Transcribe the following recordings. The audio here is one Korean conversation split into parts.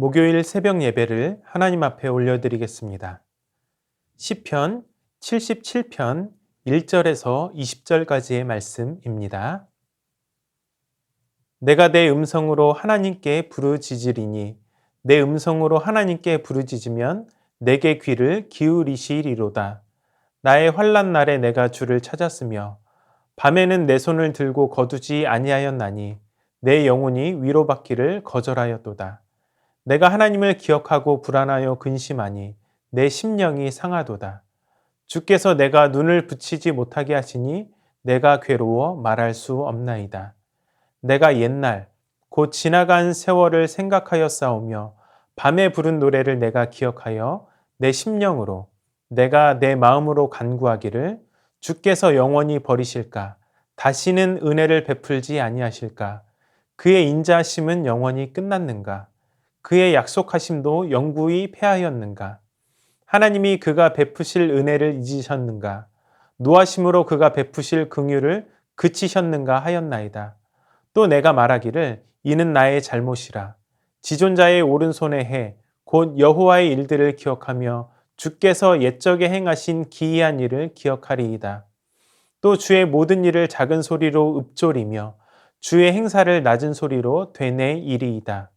목요일 새벽 예배를 하나님 앞에 올려드리겠습니다. 시편 77편 1절에서 20절까지의 말씀입니다. 내가 내 음성으로 하나님께 부르짖으리니 내 음성으로 하나님께 부르짖으면 내게 귀를 기울이시리로다. 나의 환난 날에 내가 주를 찾았으며 밤에는 내 손을 들고 거두지 아니하였나니 내 영혼이 위로받기를 거절하였도다. 내가 하나님을 기억하고 불안하여 근심하니 내 심령이 상하도다. 주께서 내가 눈을 붙이지 못하게 하시니 내가 괴로워 말할 수 없나이다. 내가 옛날 곧 지나간 세월을 생각하여 싸우며 밤에 부른 노래를 내가 기억하여 내 심령으로 내가 내 마음으로 간구하기를 주께서 영원히 버리실까? 다시는 은혜를 베풀지 아니하실까? 그의 인자하심은 영원히 끝났는가? 그의 약속하심도 영구히 패하였는가? 하나님이 그가 베푸실 은혜를 잊으셨는가? 노하심으로 그가 베푸실 긍휼을 그치셨는가 하였나이다. 또 내가 말하기를 이는 나의 잘못이라. 지존자의 오른손의 해 곧 여호와의 일들을 기억하며 주께서 옛적에 행하신 기이한 일을 기억하리이다. 또 주의 모든 일을 작은 소리로 읊조리며 주의 행사를 낮은 소리로 되뇌이리이다.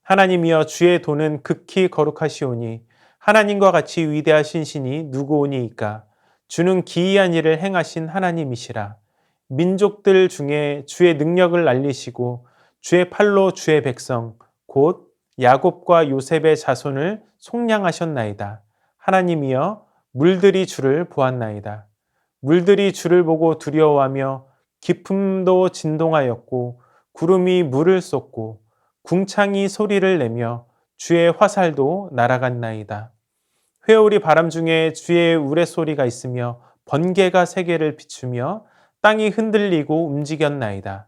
하나님이여 주의 도는 극히 거룩하시오니 하나님과 같이 위대하신 신이 누구오니이까? 주는 기이한 일을 행하신 하나님이시라. 민족들 중에 주의 능력을 알리시고 주의 팔로 주의 백성 곧 야곱과 요셉의 자손을 속량하셨나이다. 하나님이여 물들이 주를 보았나이다. 물들이 주를 보고 두려워하며 깊음도 진동하였고 구름이 물을 쏟고 궁창이 소리를 내며 주의 화살도 날아갔나이다. 회오리 바람 중에 주의 우레소리가 있으며 번개가 세계를 비추며 땅이 흔들리고 움직였나이다.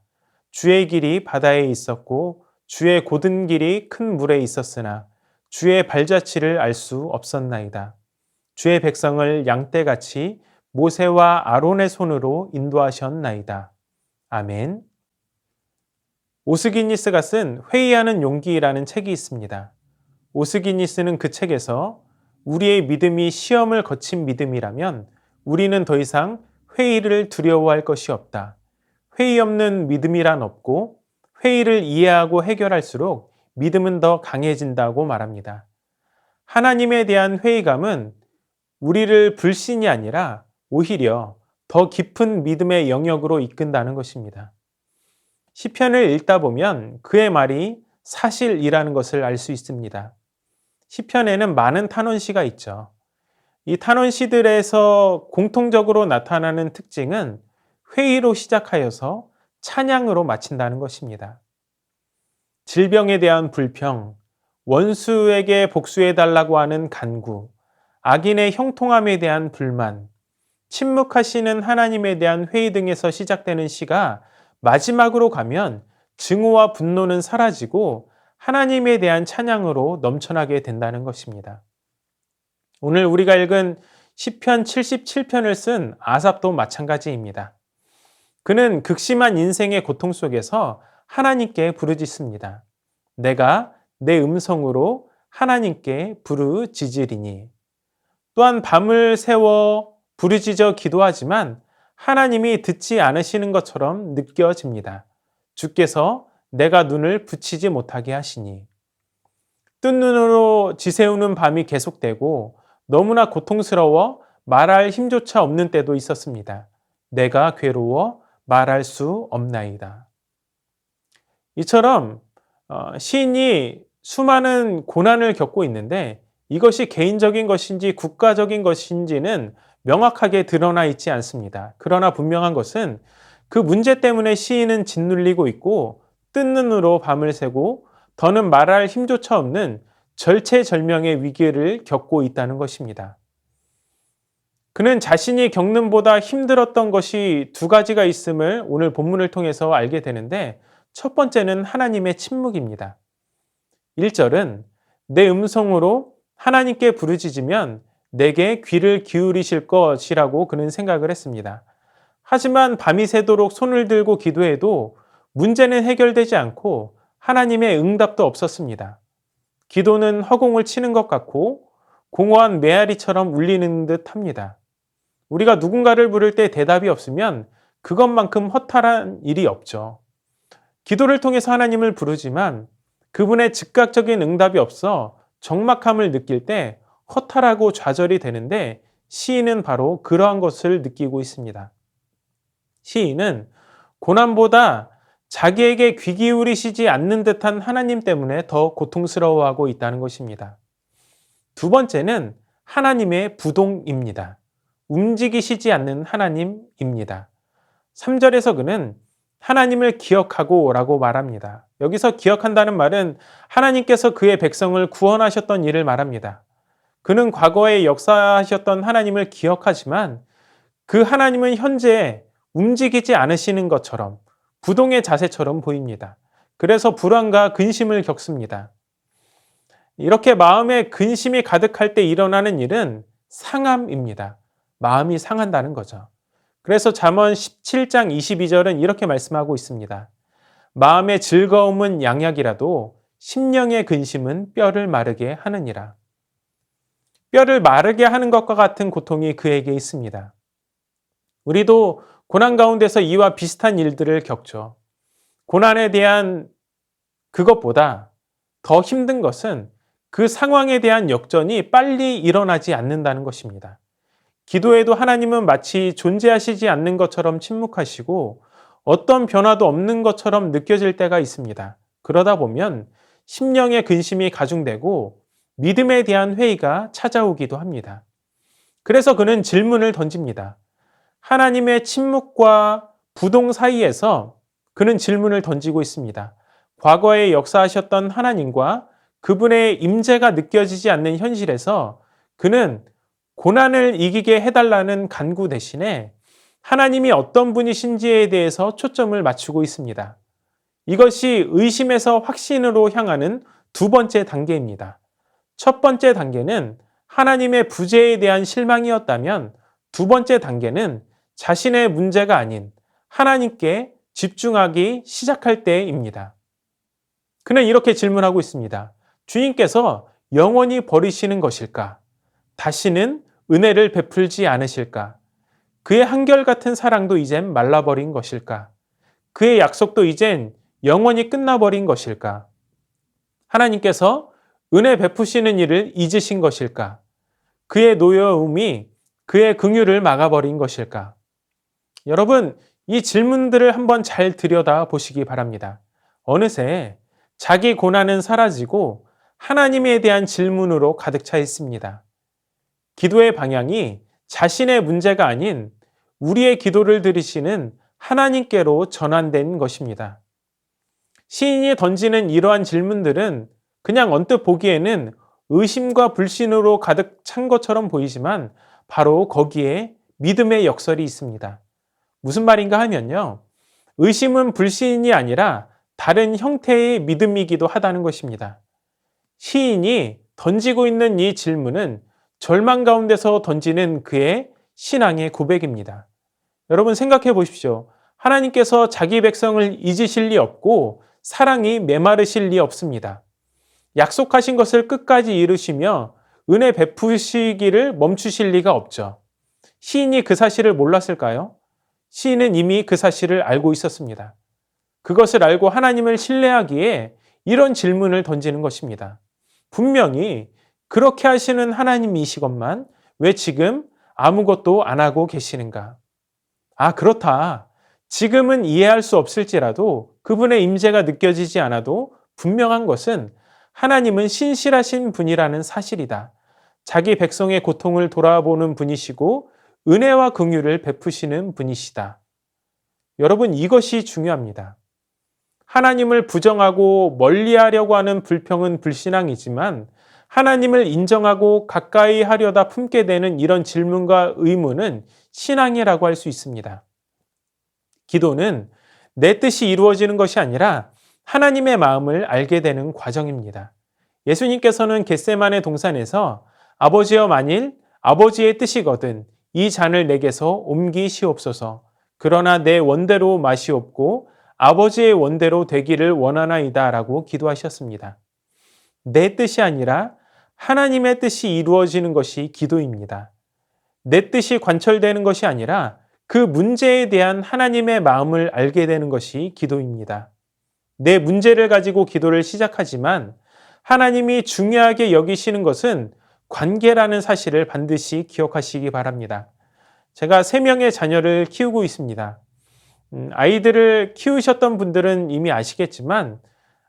주의 길이 바다에 있었고 주의 곧은 길이 큰 물에 있었으나 주의 발자취를 알 수 없었나이다. 주의 백성을 양떼같이 모세와 아론의 손으로 인도하셨나이다. 아멘. 오스기니스가 쓴 회의하는 용기라는 책이 있습니다. 오스기니스는 그 책에서 우리의 믿음이 시험을 거친 믿음이라면 우리는 더 이상 회의를 두려워할 것이 없다. 회의 없는 믿음이란 없고 회의를 이해하고 해결할수록 믿음은 더 강해진다고 말합니다. 하나님에 대한 회의감은 우리를 불신이 아니라 오히려 더 깊은 믿음의 영역으로 이끈다는 것입니다. 시편을 읽다 보면 그의 말이 사실이라는 것을 알 수 있습니다. 시편에는 많은 탄원시가 있죠. 이 탄원시들에서 공통적으로 나타나는 특징은 회의로 시작하여서 찬양으로 마친다는 것입니다. 질병에 대한 불평, 원수에게 복수해달라고 하는 간구, 악인의 형통함에 대한 불만, 침묵하시는 하나님에 대한 회의 등에서 시작되는 시가 마지막으로 가면 증오와 분노는 사라지고 하나님에 대한 찬양으로 넘쳐나게 된다는 것입니다. 오늘 우리가 읽은 시편 77편을 쓴 아삽도 마찬가지입니다. 그는 극심한 인생의 고통 속에서 하나님께 부르짖습니다. 내가 내 음성으로 하나님께 부르짖으리니. 또한 밤을 새워 부르짖어 기도하지만 하나님이 듣지 않으시는 것처럼 느껴집니다. 주께서 내가 눈을 붙이지 못하게 하시니. 뜬 눈으로 지새우는 밤이 계속되고 너무나 고통스러워 말할 힘조차 없는 때도 있었습니다. 내가 괴로워 말할 수 없나이다. 이처럼 시인이 수많은 고난을 겪고 있는데 이것이 개인적인 것인지 국가적인 것인지는 명확하게 드러나 있지 않습니다. 그러나 분명한 것은 그 문제 때문에 시인은 짓눌리고 있고 뜬 눈으로 밤을 새고 더는 말할 힘조차 없는 절체절명의 위기를 겪고 있다는 것입니다. 그는 자신이 겪는 보다 힘들었던 것이 두 가지가 있음을 오늘 본문을 통해서 알게 되는데 첫 번째는 하나님의 침묵입니다. 1절은 내 음성으로 하나님께 부르짖으면 내게 귀를 기울이실 것이라고 그는 생각을 했습니다. 하지만 밤이 새도록 손을 들고 기도해도 문제는 해결되지 않고 하나님의 응답도 없었습니다. 기도는 허공을 치는 것 같고 공허한 메아리처럼 울리는 듯 합니다. 우리가 누군가를 부를 때 대답이 없으면 그것만큼 허탈한 일이 없죠. 기도를 통해서 하나님을 부르지만 그분의 즉각적인 응답이 없어 적막함을 느낄 때 허탈하고 좌절이 되는데 시인은 바로 그러한 것을 느끼고 있습니다. 시인은 고난보다 자기에게 귀 기울이시지 않는 듯한 하나님 때문에 더 고통스러워하고 있다는 것입니다. 두 번째는 하나님의 부동입니다. 움직이시지 않는 하나님입니다. 3절에서 그는 하나님을 기억하고 라고 말합니다. 여기서 기억한다는 말은 하나님께서 그의 백성을 구원하셨던 일을 말합니다. 그는 과거에 역사하셨던 하나님을 기억하지만 그 하나님은 현재 움직이지 않으시는 것처럼 부동의 자세처럼 보입니다. 그래서 불안과 근심을 겪습니다. 이렇게 마음에 근심이 가득할 때 일어나는 일은 상함입니다. 마음이 상한다는 거죠. 그래서 잠언 17장 22절은 이렇게 말씀하고 있습니다. 마음의 즐거움은 양약이라도 심령의 근심은 뼈를 마르게 하느니라. 뼈를 마르게 하는 것과 같은 고통이 그에게 있습니다. 우리도 고난 가운데서 이와 비슷한 일들을 겪죠. 고난에 대한 그것보다 더 힘든 것은 그 상황에 대한 역전이 빨리 일어나지 않는다는 것입니다. 기도에도 하나님은 마치 존재하시지 않는 것처럼 침묵하시고 어떤 변화도 없는 것처럼 느껴질 때가 있습니다. 그러다 보면 심령의 근심이 가중되고 믿음에 대한 회의가 찾아오기도 합니다. 그래서 그는 질문을 던집니다. 하나님의 침묵과 부동 사이에서 그는 질문을 던지고 있습니다. 과거에 역사하셨던 하나님과 그분의 임재가 느껴지지 않는 현실에서 그는 고난을 이기게 해달라는 간구 대신에 하나님이 어떤 분이신지에 대해서 초점을 맞추고 있습니다. 이것이 의심에서 확신으로 향하는 두 번째 단계입니다. 첫 번째 단계는 하나님의 부재에 대한 실망이었다면 두 번째 단계는 자신의 문제가 아닌 하나님께 집중하기 시작할 때입니다. 그는 이렇게 질문하고 있습니다. 주님께서 영원히 버리시는 것일까? 다시는 은혜를 베풀지 않으실까? 그의 한결같은 사랑도 이젠 말라버린 것일까? 그의 약속도 이젠 영원히 끝나버린 것일까? 하나님께서 은혜 베푸시는 일을 잊으신 것일까? 그의 노여움이 그의 긍휼을 막아버린 것일까? 여러분, 이 질문들을 한번 잘 들여다 보시기 바랍니다. 어느새 자기 고난은 사라지고 하나님에 대한 질문으로 가득 차 있습니다. 기도의 방향이 자신의 문제가 아닌 우리의 기도를 들으시는 하나님께로 전환된 것입니다. 시인이 던지는 이러한 질문들은 그냥 언뜻 보기에는 의심과 불신으로 가득 찬 것처럼 보이지만 바로 거기에 믿음의 역설이 있습니다. 무슨 말인가 하면요. 의심은 불신이 아니라 다른 형태의 믿음이기도 하다는 것입니다. 시인이 던지고 있는 이 질문은 절망 가운데서 던지는 그의 신앙의 고백입니다. 여러분 생각해 보십시오. 하나님께서 자기 백성을 잊으실 리 없고 사랑이 메마르실 리 없습니다. 약속하신 것을 끝까지 이루시며 은혜 베푸시기를 멈추실 리가 없죠. 시인이 그 사실을 몰랐을까요? 시인은 이미 그 사실을 알고 있었습니다. 그것을 알고 하나님을 신뢰하기에 이런 질문을 던지는 것입니다. 분명히 그렇게 하시는 하나님이시건만 왜 지금 아무것도 안 하고 계시는가? 아, 그렇다. 지금은 이해할 수 없을지라도 그분의 임재가 느껴지지 않아도 분명한 것은 하나님은 신실하신 분이라는 사실이다. 자기 백성의 고통을 돌아보는 분이시고 은혜와 긍휼을 베푸시는 분이시다. 여러분, 이것이 중요합니다. 하나님을 부정하고 멀리하려고 하는 불평은 불신앙이지만 하나님을 인정하고 가까이 하려다 품게 되는 이런 질문과 의문은 신앙이라고 할 수 있습니다. 기도는 내 뜻이 이루어지는 것이 아니라 하나님의 마음을 알게 되는 과정입니다. 예수님께서는 겟세마네 동산에서 아버지여 만일 아버지의 뜻이거든 이 잔을 내게서 옮기시옵소서. 그러나 내 원대로 마시옵고 아버지의 원대로 되기를 원하나이다 라고 기도하셨습니다. 내 뜻이 아니라 하나님의 뜻이 이루어지는 것이 기도입니다. 내 뜻이 관철되는 것이 아니라 그 문제에 대한 하나님의 마음을 알게 되는 것이 기도입니다. 내 문제를 가지고 기도를 시작하지만 하나님이 중요하게 여기시는 것은 관계라는 사실을 반드시 기억하시기 바랍니다. 제가 3명의 자녀를 키우고 있습니다. 아이들을 키우셨던 분들은 이미 아시겠지만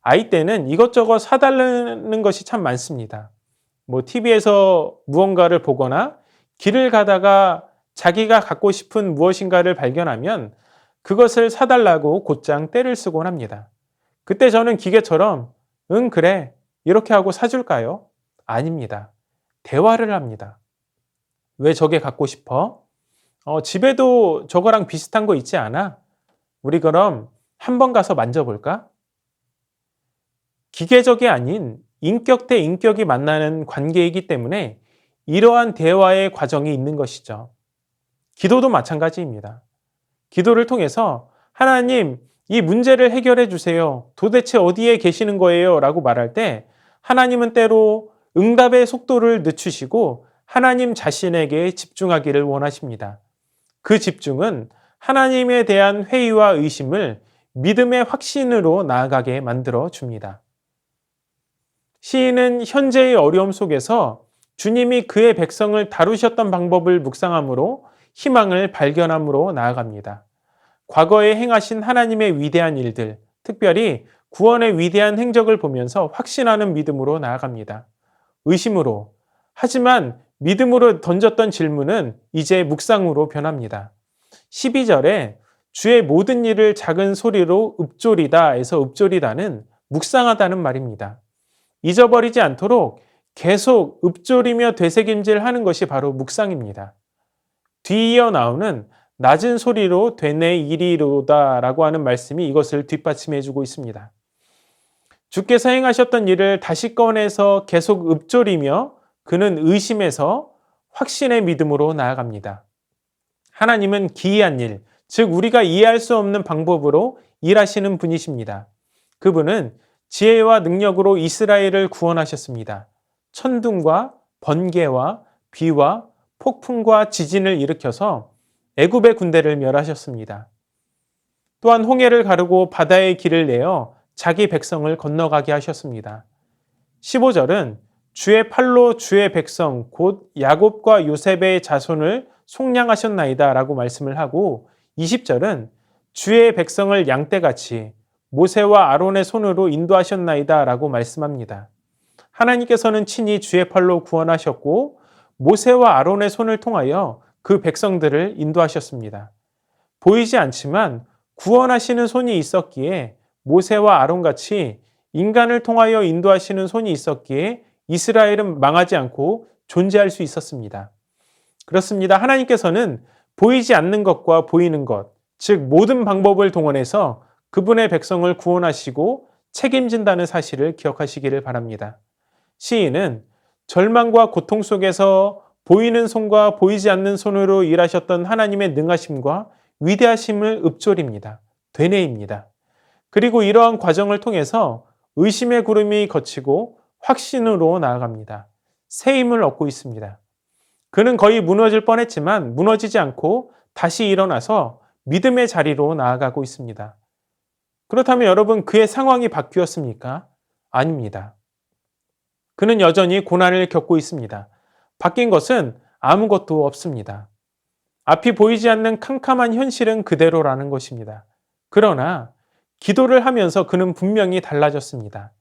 아이 때는 이것저것 사달라는 것이 참 많습니다. TV에서 무언가를 보거나 길을 가다가 자기가 갖고 싶은 무엇인가를 발견하면 그것을 사달라고 곧장 떼를 쓰곤 합니다. 그때 저는 기계처럼 응 그래 이렇게 하고 사줄까요? 아닙니다. 대화를 합니다. 왜 저게 갖고 싶어? 집에도 저거랑 비슷한 거 있지 않아? 우리 그럼 한번 가서 만져볼까? 기계적이 아닌 인격 대 인격이 만나는 관계이기 때문에 이러한 대화의 과정이 있는 것이죠. 기도도 마찬가지입니다. 기도를 통해서 하나님, 이 문제를 해결해 주세요. 도대체 어디에 계시는 거예요? 라고 말할 때 하나님은 때로 응답의 속도를 늦추시고 하나님 자신에게 집중하기를 원하십니다. 그 집중은 하나님에 대한 회의와 의심을 믿음의 확신으로 나아가게 만들어 줍니다. 시인은 현재의 어려움 속에서 주님이 그의 백성을 다루셨던 방법을 묵상함으로 희망을 발견함으로 나아갑니다. 과거에 행하신 하나님의 위대한 일들, 특별히 구원의 위대한 행적을 보면서 확신하는 믿음으로 나아갑니다. 의심으로, 하지만 믿음으로 던졌던 질문은 이제 묵상으로 변합니다. 12절에 주의 모든 일을 작은 소리로 읊조리다 에서 읊조리다는 묵상하다는 말입니다. 잊어버리지 않도록 계속 읊조리며 되새김질하는 것이 바로 묵상입니다. 뒤이어 나오는 낮은 소리로 되내 이리로다 라고 하는 말씀이 이것을 뒷받침해 주고 있습니다. 주께서 행하셨던 일을 다시 꺼내서 계속 읊조리며 그는 의심에서 확신의 믿음으로 나아갑니다. 하나님은 기이한 일, 즉 우리가 이해할 수 없는 방법으로 일하시는 분이십니다. 그분은 지혜와 능력으로 이스라엘을 구원하셨습니다. 천둥과 번개와 비와 폭풍과 지진을 일으켜서 애굽의 군대를 멸하셨습니다. 또한 홍해를 가르고 바다의 길을 내어 자기 백성을 건너가게 하셨습니다. 15절은 주의 팔로 주의 백성 곧 야곱과 요셉의 자손을 속량하셨나이다 라고 말씀을 하고 20절은 주의 백성을 양떼같이 모세와 아론의 손으로 인도하셨나이다 라고 말씀합니다. 하나님께서는 친히 주의 팔로 구원하셨고 모세와 아론의 손을 통하여 그 백성들을 인도하셨습니다. 보이지 않지만 구원하시는 손이 있었기에 모세와 아론같이 인간을 통하여 인도하시는 손이 있었기에 이스라엘은 망하지 않고 존재할 수 있었습니다. 그렇습니다. 하나님께서는 보이지 않는 것과 보이는 것, 즉 모든 방법을 동원해서 그분의 백성을 구원하시고 책임진다는 사실을 기억하시기를 바랍니다. 시인은 절망과 고통 속에서 보이는 손과 보이지 않는 손으로 일하셨던 하나님의 능하심과 위대하심을 읊조립니다. 되뇌입니다. 그리고 이러한 과정을 통해서 의심의 구름이 걷히고 확신으로 나아갑니다. 새 힘을 얻고 있습니다. 그는 거의 무너질 뻔했지만 무너지지 않고 다시 일어나서 믿음의 자리로 나아가고 있습니다. 그렇다면 여러분 그의 상황이 바뀌었습니까? 아닙니다. 그는 여전히 고난을 겪고 있습니다. 바뀐 것은 아무것도 없습니다. 앞이 보이지 않는 캄캄한 현실은 그대로라는 것입니다. 그러나 기도를 하면서 그는 분명히 달라졌습니다.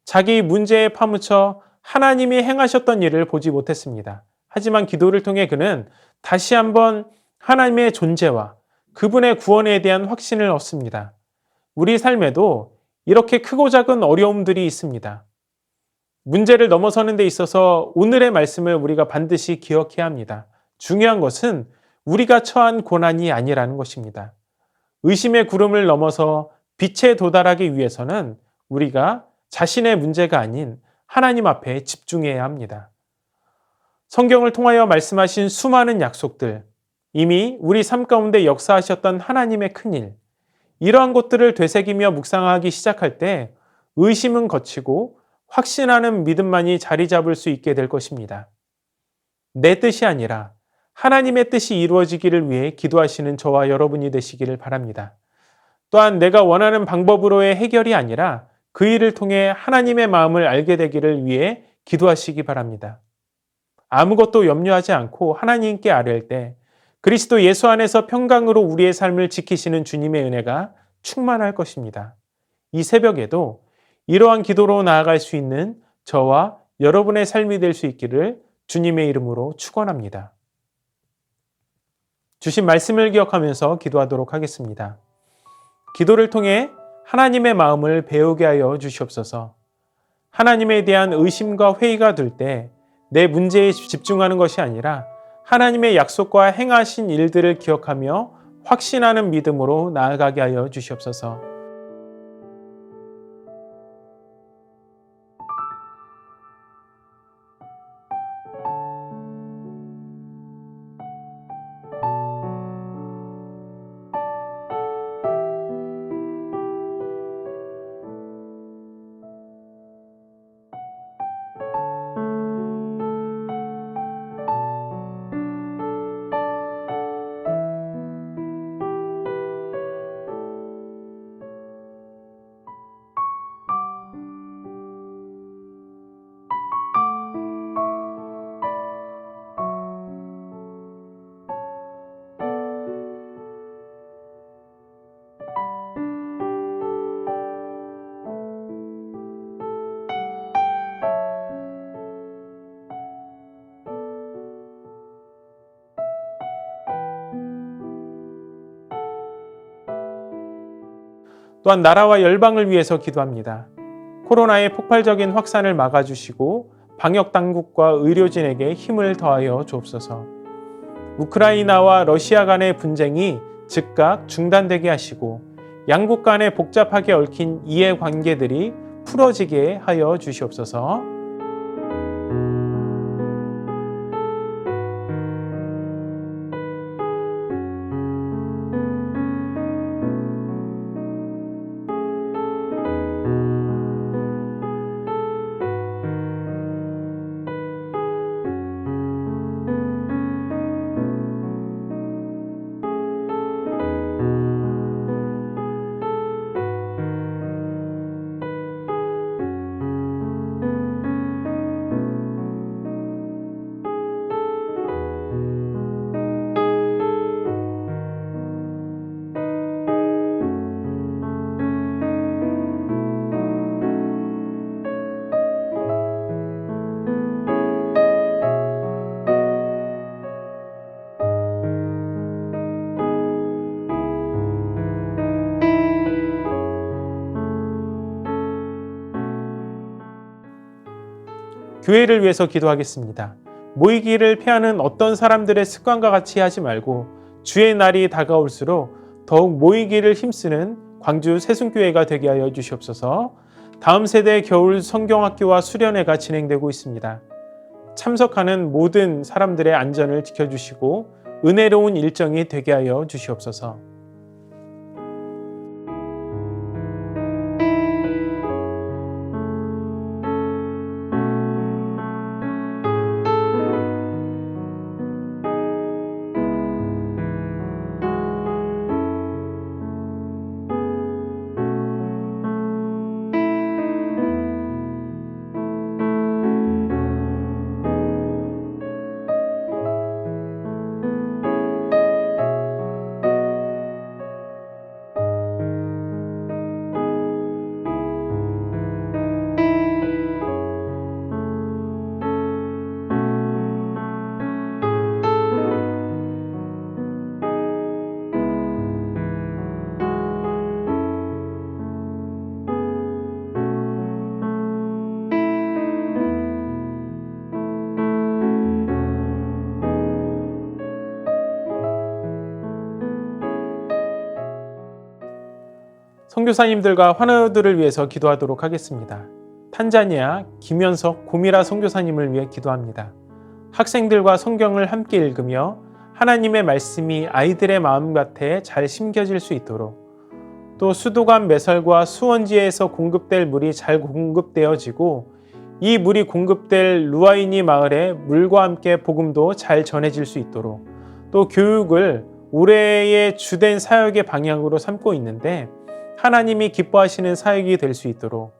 자기 문제에 파묻혀 하나님이 행하셨던 일을 보지 못했습니다. 하지만 기도를 통해 그는 다시 한번 하나님의 존재와 그분의 구원에 대한 확신을 얻습니다. 우리 삶에도 이렇게 크고 작은 어려움들이 있습니다. 문제를 넘어서는 데 있어서 오늘의 말씀을 우리가 반드시 기억해야 합니다. 중요한 것은 우리가 처한 고난이 아니라는 것입니다. 의심의 구름을 넘어서 빛에 도달하기 위해서는 우리가 자신의 문제가 아닌 하나님 앞에 집중해야 합니다. 성경을 통하여 말씀하신 수많은 약속들, 이미 우리 삶 가운데 역사하셨던 하나님의 큰일, 이러한 것들을 되새기며 묵상하기 시작할 때 의심은 거치고 확신하는 믿음만이 자리 잡을 수 있게 될 것입니다. 내 뜻이 아니라 하나님의 뜻이 이루어지기를 위해 기도하시는 저와 여러분이 되시기를 바랍니다. 또한 내가 원하는 방법으로의 해결이 아니라 그 일을 통해 하나님의 마음을 알게 되기를 위해 기도하시기 바랍니다. 아무것도 염려하지 않고 하나님께 아뢰을 때 그리스도 예수 안에서 평강으로 우리의 삶을 지키시는 주님의 은혜가 충만할 것입니다. 이 새벽에도 이러한 기도로 나아갈 수 있는 저와 여러분의 삶이 될 수 있기를 주님의 이름으로 축원합니다. 주신 말씀을 기억하면서 기도하도록 하겠습니다. 기도를 통해 하나님의 마음을 배우게 하여 주시옵소서. 하나님에 대한 의심과 회의가 들 때 내 문제에 집중하는 것이 아니라 하나님의 약속과 행하신 일들을 기억하며 확신하는 믿음으로 나아가게 하여 주시옵소서. 또한 나라와 열방을 위해서 기도합니다. 코로나의 폭발적인 확산을 막아주시고 방역 당국과 의료진에게 힘을 더하여 주옵소서. 우크라이나와 러시아 간의 분쟁이 즉각 중단되게 하시고 양국 간의 복잡하게 얽힌 이해관계들이 풀어지게 하여 주시옵소서. 교회를 위해서 기도하겠습니다. 모이기를 피하는 어떤 사람들의 습관과 같이 하지 말고 주의 날이 다가올수록 더욱 모이기를 힘쓰는 광주 새순교회가 되게 하여 주시옵소서. 다음 세대 겨울 성경학교와 수련회가 진행되고 있습니다. 참석하는 모든 사람들의 안전을 지켜주시고 은혜로운 일정이 되게 하여 주시옵소서. 선교사님들과 환우들을 위해서 기도하도록 하겠습니다. 탄자니아 김현석 고미라 선교사님을 위해 기도합니다. 학생들과 성경을 함께 읽으며 하나님의 말씀이 아이들의 마음밭에 잘 심겨질 수 있도록, 또 수도관 매설과 수원지에서 공급될 물이 잘 공급되어지고 이 물이 공급될 루아이니 마을에 물과 함께 복음도 잘 전해질 수 있도록, 또 교육을 올해의 주된 사역의 방향으로 삼고 있는데 하나님이 기뻐하시는 사역이 될 수 있도록,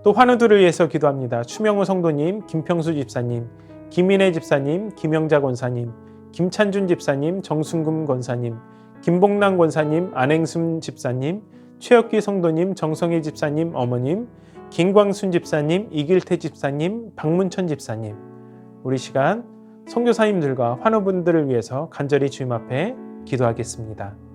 또 환우들을 위해서 기도합니다. 추명호 성도님, 김평수 집사님, 김인혜 집사님, 김영자 권사님, 김찬준 집사님, 정순금 권사님, 김봉남 권사님, 안행순 집사님, 최혁기 성도님, 정성희 집사님 어머님, 김광순 집사님, 이길태 집사님, 박문천 집사님, 우리 시간 선교사님들과 환우분들을 위해서 간절히 주님 앞에 기도하겠습니다.